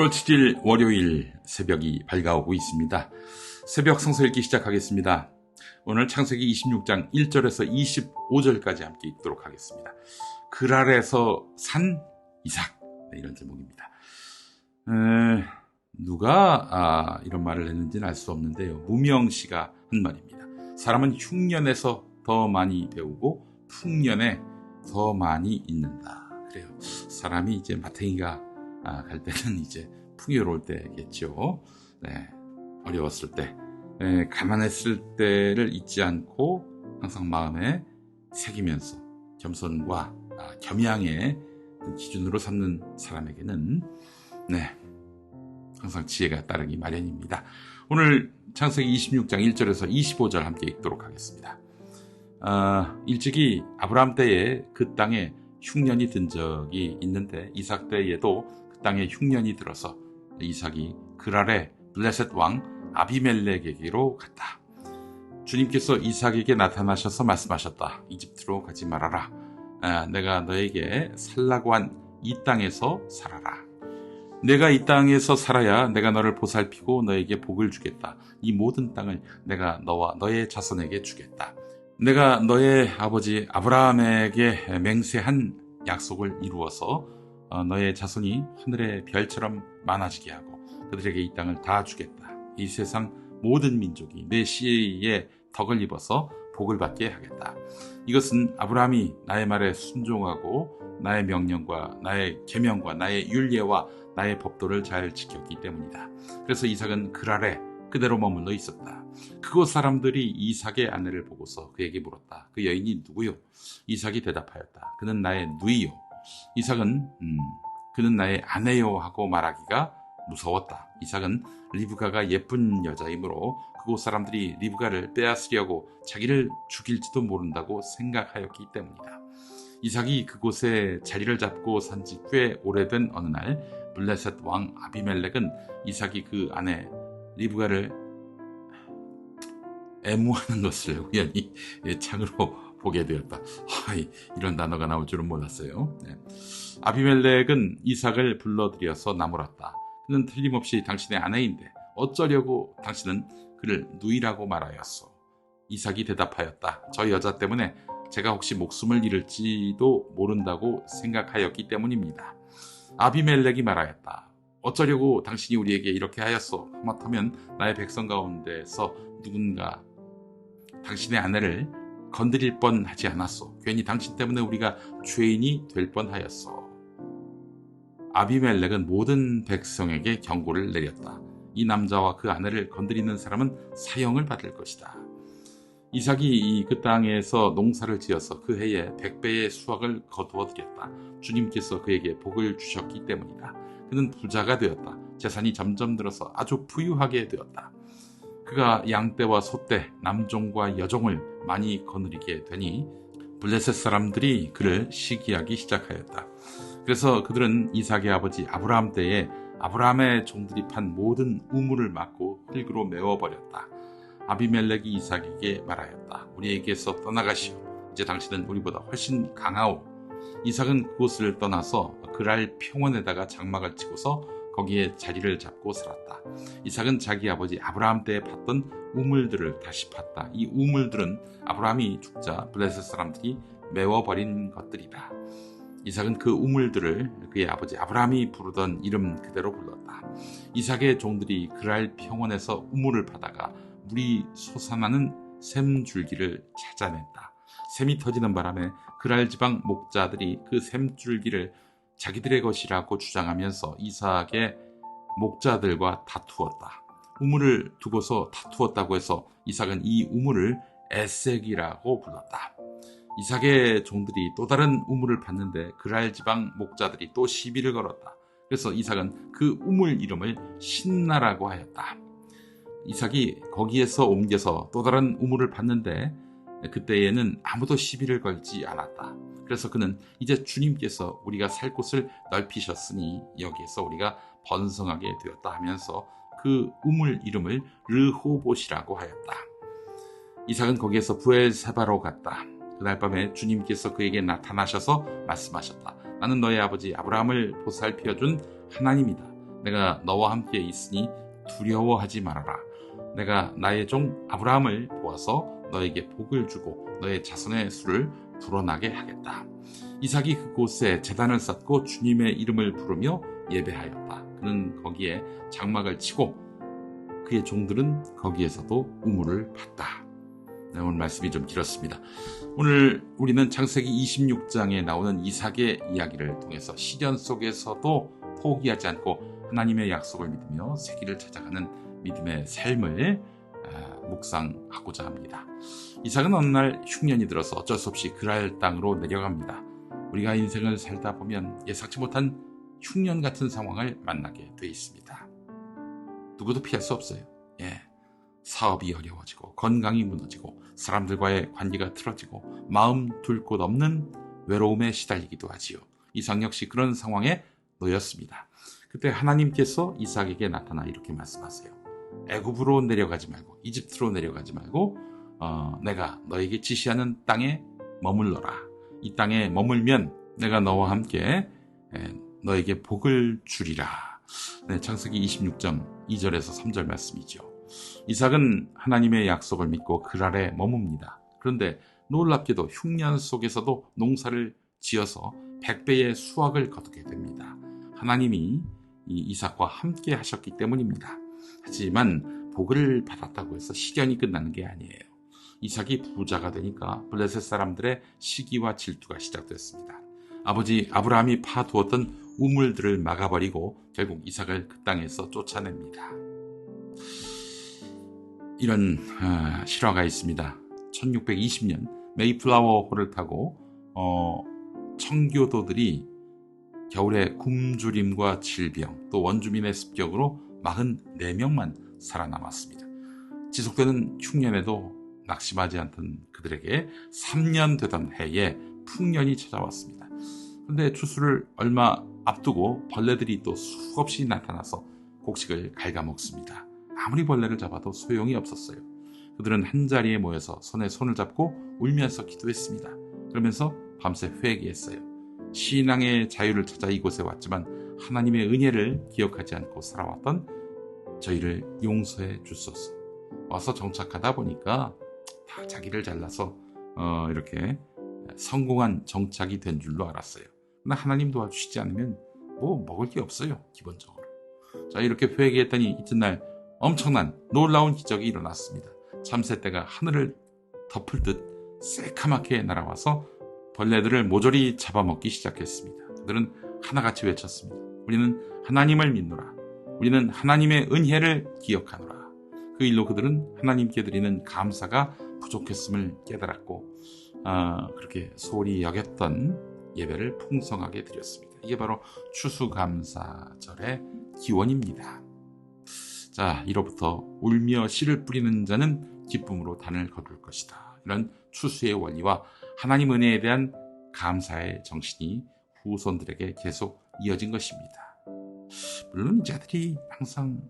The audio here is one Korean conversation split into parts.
7월 7일 월요일 새벽이 밝아오고 있습니다. 새벽 성서 읽기 시작하겠습니다. 오늘 창세기 26장 1절에서 25절까지 함께 읽도록 하겠습니다. 그랄에서 산 이삭, 이런 제목입니다. 누가 이런 말을 했는지는 알 수 없는데요. 무명씨가 한 말입니다. 사람은 흉년에서 더 많이 배우고 풍년에 더 많이 잊는다. 그래요. 사람이 이제 마탱이가 갈 때는 이제 풍요로울 때겠죠. 네, 어려웠을 때, 가난했을 때를 잊지 않고 항상 마음에 새기면서 겸손과 겸양의 기준으로 삼는 사람에게는 항상 지혜가 따르기 마련입니다. 오늘 창세기 26장 1절에서 25절 함께 읽도록 하겠습니다. 일찍이 아브라함 때에 그 땅에 흉년이 든 적이 있는데 이삭 때에도 그 땅에 흉년이 들어서 이삭이 그랄의 블레셋 왕 아비멜렉에게로 갔다. 주님께서 이삭에게 나타나셔서 말씀하셨다. 이집트로 가지 말아라. 내가 너에게 살라고 한 이 땅에서 살아라. 내가 이 땅에서 살아야 내가 너를 보살피고 너에게 복을 주겠다. 이 모든 땅을 내가 너와 너의 자손에게 주겠다. 내가 너의 아버지 아브라함에게 맹세한 약속을 이루어서 너의 자손이 하늘의 별처럼 많아지게 하고 그들에게 이 땅을 다 주겠다. 이 세상 모든 민족이 내 씨의 덕을 입어서 복을 받게 하겠다. 이것은 아브라함이 나의 말에 순종하고 나의 명령과 나의 계명과 나의 율례와 나의 법도를 잘 지켰기 때문이다. 그래서 이삭은 그랄에 그대로 머물러 있었다. 그곳 사람들이 이삭의 아내를 보고서 그에게 물었다. 그 여인이 누구요? 이삭이 대답하였다. 그는 나의 누이요. 이삭은 그는 나의 아내요 하고 말하기가 무서웠다. 이삭은 리브가가 예쁜 여자이므로 그곳 사람들이 리브가를 빼앗으려고 자기를 죽일지도 모른다고 생각하였기 때문이다. 이삭이 그곳에 자리를 잡고 산 지 꽤 오래된 어느 날 블레셋 왕 아비멜렉은 이삭이 그 아내 리브가를 애무하는 것을 우연히 창으로 보게 되었다. 이런 단어가 나올 줄은 몰랐어요. 아비멜렉은 이삭을 불러들여서 나무랐다. 그는 틀림없이 당신의 아내인데 어쩌려고 당신은 그를 누이라고 말하였소. 이삭이 대답하였다. 저 여자 때문에 제가 혹시 목숨을 잃을지도 모른다고 생각하였기 때문입니다. 아비멜렉이 말하였다. 어쩌려고 당신이 우리에게 이렇게 하였소. 하마터면 나의 백성 가운데서 누군가 당신의 아내를 건드릴 뻔하지 않았소. 괜히 당신 때문에 우리가 죄인이 될 뻔하였소. 아비멜렉은 모든 백성에게 경고를 내렸다. 이 남자와 그 아내를 건드리는 사람은 사형을 받을 것이다. 이삭이 그 땅에서 농사를 지어서 그 해에 100배의 수확을 거두어들였다. 주님께서 그에게 복을 주셨기 때문이다. 그는 부자가 되었다. 재산이 점점 늘어서 아주 부유하게 되었다. 그가 양떼와 소떼, 남종과 여종을 많이 거느리게 되니 블레셋 사람들이 그를 시기하기 시작하였다. 그래서 그들은 이삭의 아버지 아브라함 때에 아브라함의 종들이 판 모든 우물을 막고 흙으로 메워버렸다. 아비멜렉이 이삭에게 말하였다. 우리에게서 떠나가시오. 이제 당신은 우리보다 훨씬 강하오. 이삭은 그곳을 떠나서 그랄 평원에다가 장막을 치고서 거기에 자리를 잡고 살았다. 이삭은 자기 아버지 아브라함 때에 팠던 우물들을 다시 팠다. 이 우물들은 아브라함이 죽자 블레셋 사람들이 메워버린 것들이다. 이삭은 그 우물들을 그의 아버지 아브라함이 부르던 이름 그대로 불렀다. 이삭의 종들이 그랄 평원에서 우물을 파다가 물이 솟아나는 샘줄기를 찾아냈다. 샘이 터지는 바람에 그랄 지방 목자들이 그 샘줄기를 자기들의 것이라고 주장하면서 이삭의 목자들과 다투었다. 우물을 두고서 다투었다고 해서 이삭은 이 우물을 에색이라고 불렀다. 이삭의 종들이 또 다른 우물을 팠는데 그랄 지방 목자들이 또 시비를 걸었다. 그래서 이삭은 그 우물 이름을 신나라고 하였다. 이삭이 거기에서 옮겨서 또 다른 우물을 팠는데 그때에는 아무도 시비를 걸지 않았다. 그래서 그는 이제 주님께서 우리가 살 곳을 넓히셨으니 여기에서 우리가 번성하게 되었다 하면서 그 우물 이름을 르호봇이라고 하였다. 이삭은 거기에서 부엘세바로 갔다. 그날 밤에 주님께서 그에게 나타나셔서 말씀하셨다. 나는 너의 아버지 아브라함을 보살펴준 하나님이다. 내가 너와 함께 있으니 두려워하지 말아라. 내가 나의 종 아브라함을 보아서 너에게 복을 주고 너의 자손의 수를 불어나게 하겠다. 이삭이 그곳에 제단을 쌓고 주님의 이름을 부르며 예배하였다. 그는 거기에 장막을 치고 그의 종들은 거기에서도 우물을 팠다. 네, 오늘 말씀이 좀 길었습니다. 오늘 우리는 창세기 26장에 나오는 이삭의 이야기를 통해서 시련 속에서도 포기하지 않고 하나님의 약속을 믿으며 새길을 찾아가는 믿음의 삶을 묵상하고자 합니다. 이삭은 어느 날 흉년이 들어서 어쩔 수 없이 그랄 땅으로 내려갑니다. 우리가 인생을 살다 보면 예상치 못한 흉년 같은 상황을 만나게 돼 있습니다. 누구도 피할 수 없어요. 사업이 어려워지고 건강이 무너지고 사람들과의 관계가 틀어지고 마음 둘 곳 없는 외로움에 시달리기도 하지요. 이삭 역시 그런 상황에 놓였습니다. 그때 하나님께서 이삭에게 나타나 이렇게 말씀하세요. 애굽으로 내려가지 말고 이집트로 내려가지 말고 내가 너에게 지시하는 땅에 머물러라. 이 땅에 머물면 내가 너와 함께 너에게 복을 주리라. 네, 창세기 26장 2절에서 3절 말씀이죠. 이삭은 하나님의 약속을 믿고 그랄에 머뭅니다. 그런데 놀랍게도 흉년 속에서도 농사를 지어서 100배의 수확을 거두게 됩니다. 하나님이 이 이삭과 함께 하셨기 때문입니다. 하지만 복을 받았다고 해서 시련이 끝나는 게 아니에요. 이삭이 부자가 되니까 블레셋 사람들의 시기와 질투가 시작됐습니다. 아버지 아브라함이 파두었던 우물들을 막아버리고 결국 이삭을 그 땅에서 쫓아냅니다. 이런 실화가 있습니다. 1620년 메이플라워호를 타고 청교도들이 겨울에 굶주림과 질병 또 원주민의 습격으로 44명만 살아남았습니다. 지속되는 흉년에도 낙심하지 않던 그들에게 3년 되던 해에 풍년이 찾아왔습니다. 그런데 추수를 얼마 앞두고 벌레들이 또 수없이 나타나서 곡식을 갉아먹습니다. 아무리 벌레를 잡아도 소용이 없었어요. 그들은 한자리에 모여서 손에 손을 잡고 울면서 기도했습니다. 그러면서 밤새 회개했어요. 신앙의 자유를 찾아 이곳에 왔지만 하나님의 은혜를 기억하지 않고 살아왔던 저희를 용서해 주소서. 와서 정착하다 보니까 다 자기를 잘라서 이렇게 성공한 정착이 된 줄로 알았어요. 그러나 하나님 도와주시지 않으면 뭐 먹을 게 없어요. 기본적으로. 자, 이렇게 회개했더니 이튿날 엄청난 놀라운 기적이 일어났습니다. 참새떼가 하늘을 덮을 듯 새카맣게 날아와서 벌레들을 모조리 잡아먹기 시작했습니다. 그들은 하나같이 외쳤습니다. 우리는 하나님을 믿노라. 우리는 하나님의 은혜를 기억하노라. 그 일로 그들은 하나님께 드리는 감사가 부족했음을 깨달았고 그렇게 소홀히 여겼던 예배를 풍성하게 드렸습니다. 이게 바로 추수감사절의 기원입니다. 자, 이로부터 울며 씨를 뿌리는 자는 기쁨으로 단을 거둘 것이다. 이런 추수의 원리와 하나님 은혜에 대한 감사의 정신이 후손들에게 계속 이어진 것입니다. 물론 이자들이 항상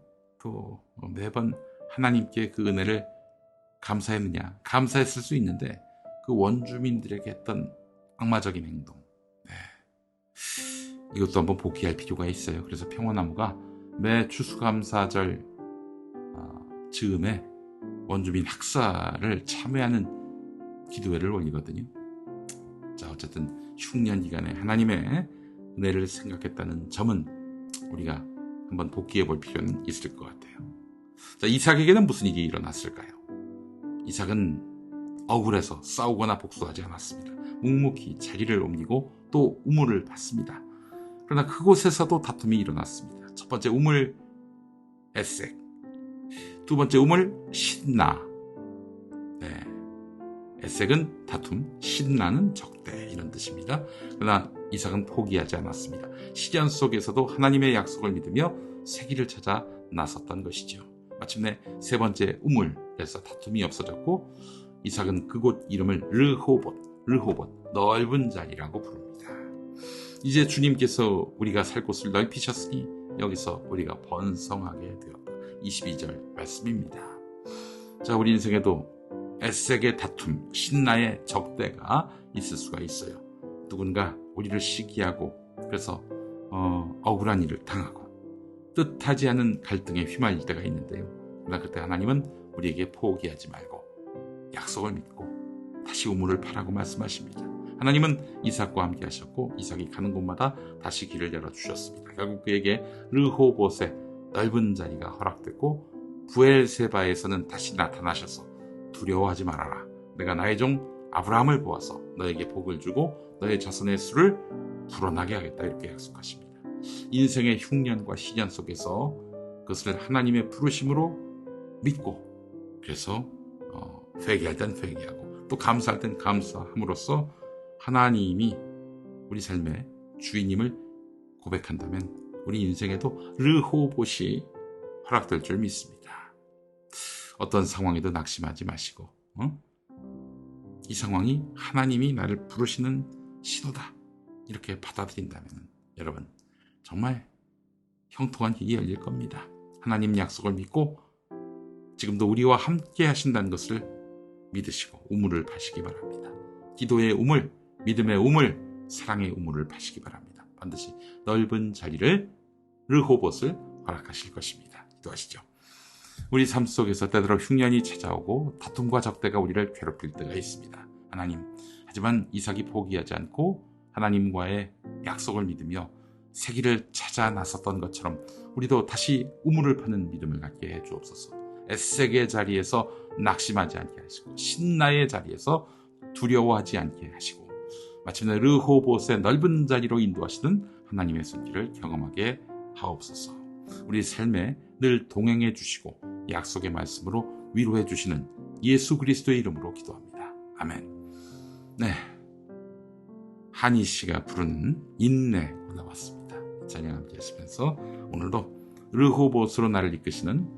또 매번 하나님께 그 은혜를 감사했느냐? 감사했을 수 있는데 그 원주민들에게 했던 악마적인 행동, 이것도 한번 복귀할 필요가 있어요. 그래서 평화나무가 매 추수감사절 즈음에 원주민 학살을 참여하는 기도회를 올리거든요. 자, 어쨌든 흉년 기간에 하나님의 은혜를 생각했다는 점은 우리가 한번 복귀해 볼 필요는 있을 것 같아요. 자, 이삭에게는 무슨 일이 일어났을까요? 이삭은 억울해서 싸우거나 복수하지 않았습니다. 묵묵히 자리를 옮기고 또 우물을 팠습니다. 그러나 그곳에서도 다툼이 일어났습니다. 첫 번째 우물 에색, 두 번째 우물 신나. 에색은 다툼, 신나는 적대, 이런 뜻입니다. 그러나 이삭은 포기하지 않았습니다. 시련 속에서도 하나님의 약속을 믿으며 새 길을 찾아 나섰던 것이죠. 마침내 세 번째 우물에서 다툼이 없어졌고 이삭은 그곳 이름을 르호봇, 넓은 자리라고 부릅니다. 이제 주님께서 우리가 살 곳을 넓히셨으니 여기서 우리가 번성하게 되었다. 22절 말씀입니다. 자, 우리 인생에도 에색의 다툼, 신나의 적대가 있을 수가 있어요. 누군가 우리를 시기하고 그래서 억울한 일을 당하고 뜻하지 않은 갈등에 휘말릴 때가 있는데요. 그러나 그때 하나님은 우리에게 포기하지 말고 약속을 믿고 다시 우물을 파라고 말씀하십니다. 하나님은 이삭과 함께 하셨고 이삭이 가는 곳마다 다시 길을 열어주셨습니다. 결국 그에게 르호봇의 넓은 자리가 허락됐고 부엘세바에서는 다시 나타나셔서 두려워하지 말아라. 내가 나의 종 아브라함을 보아서 너에게 복을 주고 너의 자손의 수를 불어나게 하겠다 이렇게 약속하십니다. 인생의 흉년과 시련 속에서 그것을 하나님의 부르심으로 믿고 그래서 회개할 땐 회개하고 또 감사할 땐 감사함으로써 하나님이 우리 삶의 주인임을 고백한다면 우리 인생에도 르호봇이 허락될 줄 믿습니다. 어떤 상황에도 낙심하지 마시고 이 상황이 하나님이 나를 부르시는 신호다 이렇게 받아들인다면 여러분 정말 형통한 길이 열릴 겁니다. 하나님 약속을 믿고 지금도 우리와 함께 하신다는 것을 믿으시고 우물을 파시기 바랍니다. 기도의 우물, 믿음의 우물, 사랑의 우물을 파시기 바랍니다. 반드시 넓은 자리를 르호봇을 허락하실 것입니다. 기도하시죠. 우리 삶 속에서 때때로 흉년이 찾아오고 다툼과 적대가 우리를 괴롭힐 때가 있습니다. 하나님, 하지만 이삭이 포기하지 않고 하나님과의 약속을 믿으며 새 길을 찾아 나섰던 것처럼 우리도 다시 우물을 파는 믿음을 갖게 해 주옵소서. 에색의 자리에서 낙심하지 않게 하시고 신나의 자리에서 두려워하지 않게 하시고 마침내 르호봇의 넓은 자리로 인도하시는 하나님의 손길을 경험하게 하옵소서. 우리 삶에 늘 동행해 주시고 약속의 말씀으로 위로해 주시는 예수 그리스도의 이름으로 기도합니다. 아멘. 네, 한희 씨가 부른 인내 올라왔습니다. 찬양 함께 하시면서 오늘도 르호봇으로 나를 이끄시는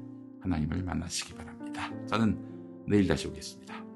하나님을 만나시기 바랍니다. 저는 내일 다시 오겠습니다.